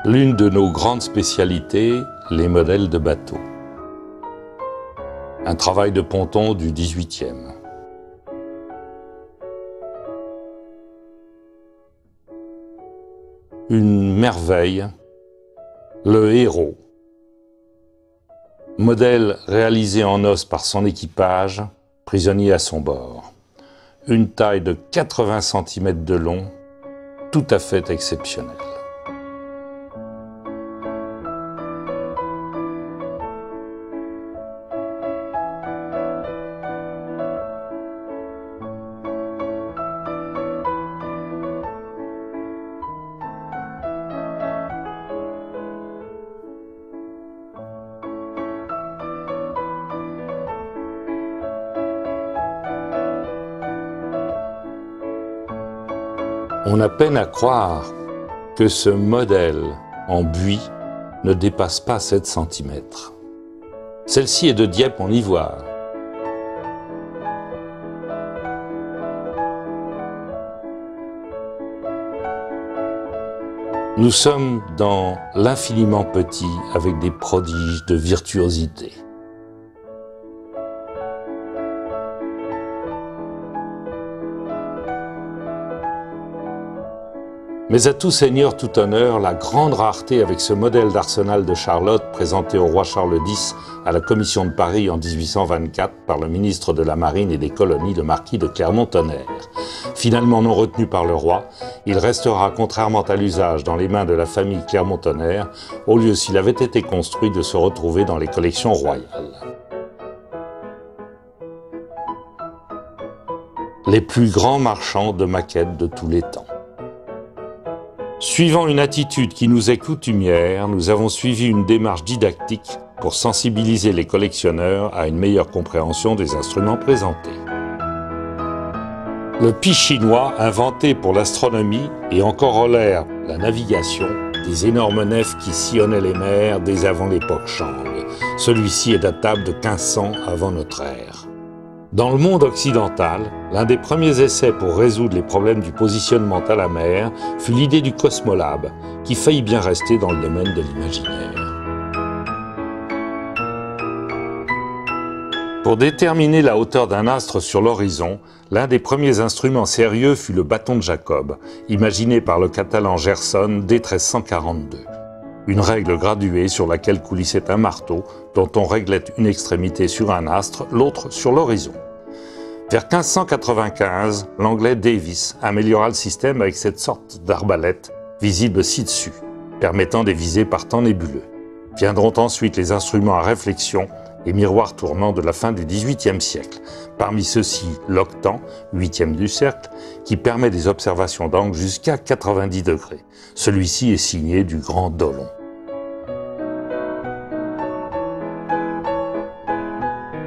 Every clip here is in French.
L'une de nos grandes spécialités, les modèles de bateaux. Un travail de ponton du XVIIIe. Une merveille, le héros. Modèle réalisé en os par son équipage, prisonnier à son bord. Une taille de 80 cm de long, tout à fait exceptionnelle. On a peine à croire que ce modèle en buis ne dépasse pas 7 cm. Celle-ci est de Dieppe en ivoire. Nous sommes dans l'infiniment petit avec des prodiges de virtuosité. Mais à tout seigneur, tout honneur, la grande rareté avec ce modèle d'arsenal de Charlotte présenté au roi Charles X à la Commission de Paris en 1824 par le ministre de la Marine et des Colonies, le marquis de Clermont-Tonnerre. Finalement non retenu par le roi, il restera, contrairement à l'usage, dans les mains de la famille Clermont-Tonnerre, au lieu, s'il avait été construit, de se retrouver dans les collections royales. Les plus grands marchands de maquettes de tous les temps. Suivant une attitude qui nous est coutumière, nous avons suivi une démarche didactique pour sensibiliser les collectionneurs à une meilleure compréhension des instruments présentés. Le pie chinois, inventé pour l'astronomie et en corollaire la navigation, des énormes nefs qui sillonnaient les mers dès avant l'époque Shang. Celui-ci est datable de 1500 avant notre ère. Dans le monde occidental, l'un des premiers essais pour résoudre les problèmes du positionnement à la mer fut l'idée du cosmolabe, qui faillit bien rester dans le domaine de l'imaginaire. Pour déterminer la hauteur d'un astre sur l'horizon, l'un des premiers instruments sérieux fut le bâton de Jacob, imaginé par le catalan Gerson dès 1342. Une règle graduée sur laquelle coulissait un marteau, dont on réglait une extrémité sur un astre, l'autre sur l'horizon. Vers 1595, l'anglais Davis améliora le système avec cette sorte d'arbalète, visible ci-dessus, permettant des visées par temps nébuleux. Viendront ensuite les instruments à réflexion et miroirs tournants de la fin du XVIIIe siècle. Parmi ceux-ci, l'octant, 8e du cercle, qui permet des observations d'angle jusqu'à 90 degrés. Celui-ci est signé du grand Dolon.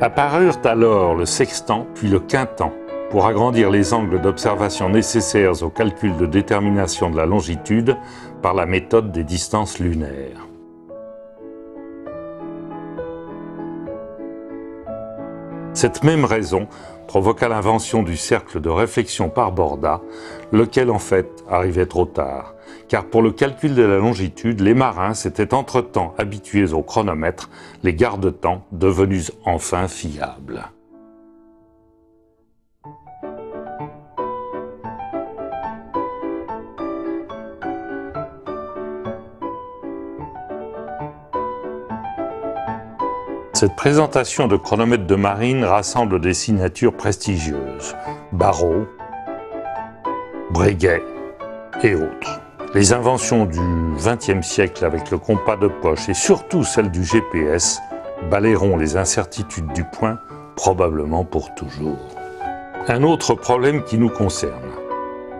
Apparurent alors le sextant puis le quintant pour agrandir les angles d'observation nécessaires au calcul de détermination de la longitude par la méthode des distances lunaires. Cette même raison provoqua l'invention du cercle de réflexion par Borda, lequel en fait arrivait trop tard, car pour le calcul de la longitude, les marins s'étaient entre-temps habitués au chronomètre, les garde-temps devenus enfin fiables. Cette présentation de chronomètre de marine rassemble des signatures prestigieuses, Barrault, Breguet et autres. Les inventions du XXe siècle avec le compas de poche et surtout celle du GPS balayeront les incertitudes du point, probablement pour toujours. Un autre problème qui nous concerne,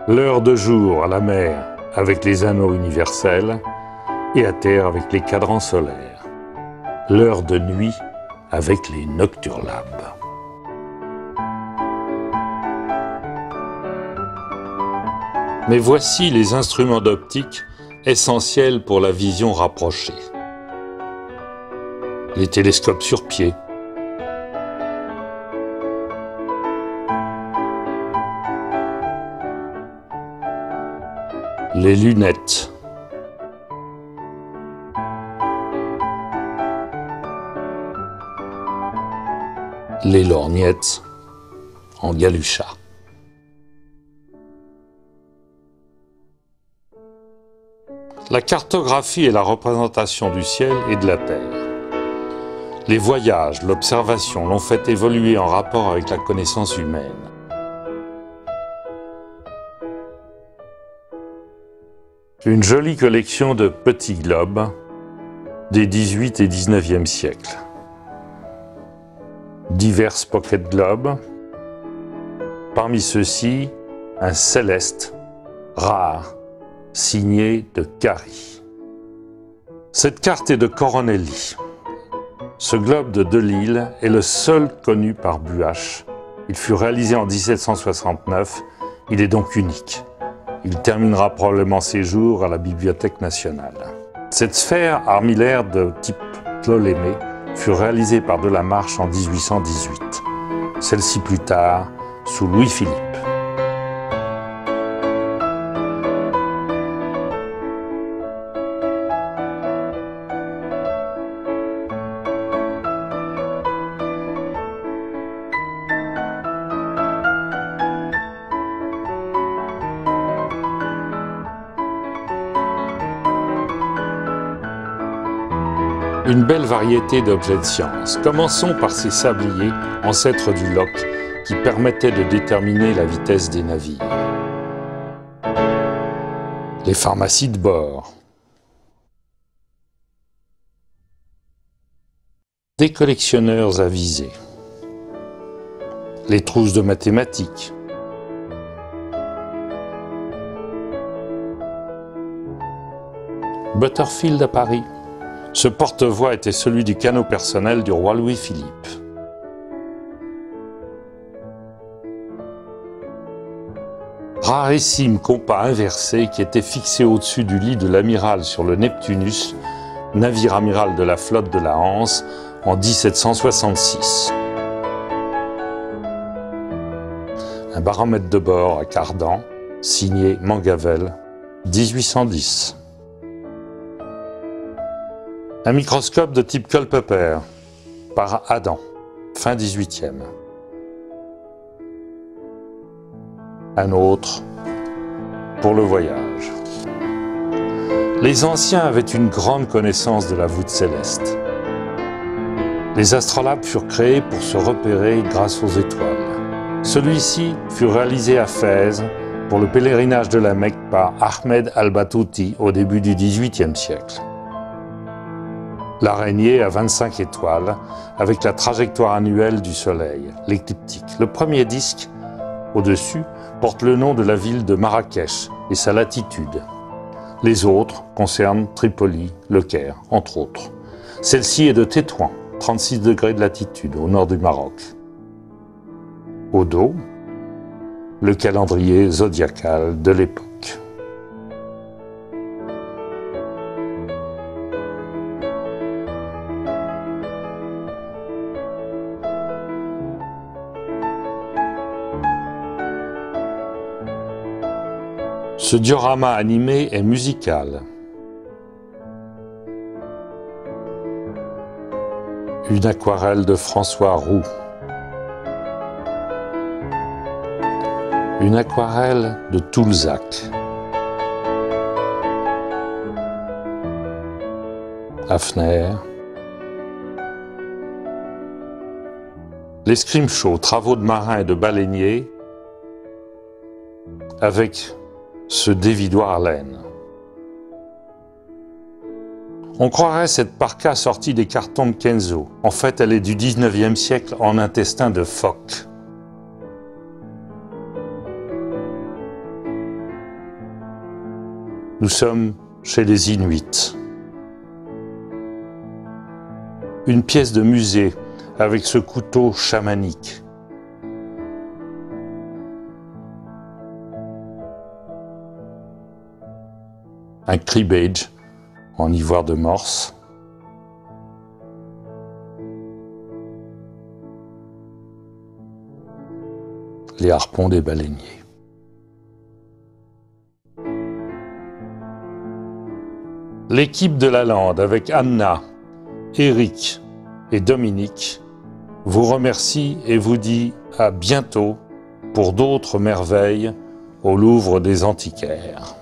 l'heure de jour à la mer avec les anneaux universels et à terre avec les cadrans solaires, l'heure de nuit avec les nocturlabes. Mais voici les instruments d'optique essentiels pour la vision rapprochée. Les télescopes sur pied, les lunettes, les lorgnettes en Galusha. La cartographie est la représentation du ciel et de la terre. Les voyages, l'observation l'ont fait évoluer en rapport avec la connaissance humaine. Une jolie collection de petits globes des 18 et 19e siècles. Divers pocket globes. Parmi ceux-ci, un céleste rare, signé de Cary. Cette carte est de Coronelli. Ce globe de Delisle est le seul connu par Buache. Il fut réalisé en 1769, il est donc unique. Il terminera probablement ses jours à la Bibliothèque nationale. Cette sphère armillaire de type Ptolémée fut réalisée par Delamarche en 1818. Celle-ci plus tard sous Louis-Philippe. Une belle variété d'objets de science. Commençons par ces sabliers, ancêtres du loch, qui permettaient de déterminer la vitesse des navires. Les pharmacies de bord. Des collectionneurs avisés. Les trousses de mathématiques. Butterfield à Paris. Ce porte-voix était celui du canot personnel du roi Louis-Philippe. Rarissime compas inversé qui était fixé au-dessus du lit de l'amiral sur le Neptunus, navire amiral de la flotte de la Hanse, en 1766. Un baromètre de bord à Cardan, signé Mangavel, 1810. Un microscope de type Culpeper, par Adam, fin 18e. Un autre pour le voyage. Les anciens avaient une grande connaissance de la voûte céleste. Les astrolabes furent créés pour se repérer grâce aux étoiles. Celui-ci fut réalisé à Fès pour le pèlerinage de la Mecque par Ahmed al-Batouti au début du XVIIIe siècle. L'araignée à 25 étoiles, avec la trajectoire annuelle du Soleil, l'écliptique. Le premier disque, au-dessus, porte le nom de la ville de Marrakech et sa latitude. Les autres concernent Tripoli, Le Caire, entre autres. Celle-ci est de Tétouan, 36 degrés de latitude, au nord du Maroc. Au dos, le calendrier zodiacal de l'époque. Ce diorama animé est musical. Une aquarelle de François Roux. Une aquarelle de Toulzac. Hafner. Les scrimshaws, travaux de marins et de baleiniers, avec ce dévidoir à laine. On croirait cette parka sortie des cartons de Kenzo. En fait, elle est du 19e siècle en intestin de phoque. Nous sommes chez les Inuits. Une pièce de musée avec ce couteau chamanique. Un cribbage en ivoire de morse. Les harpons des baleiniers. L'équipe de la Lande avec Anna, Éric et Dominique vous remercie et vous dit à bientôt pour d'autres merveilles au Louvre des Antiquaires.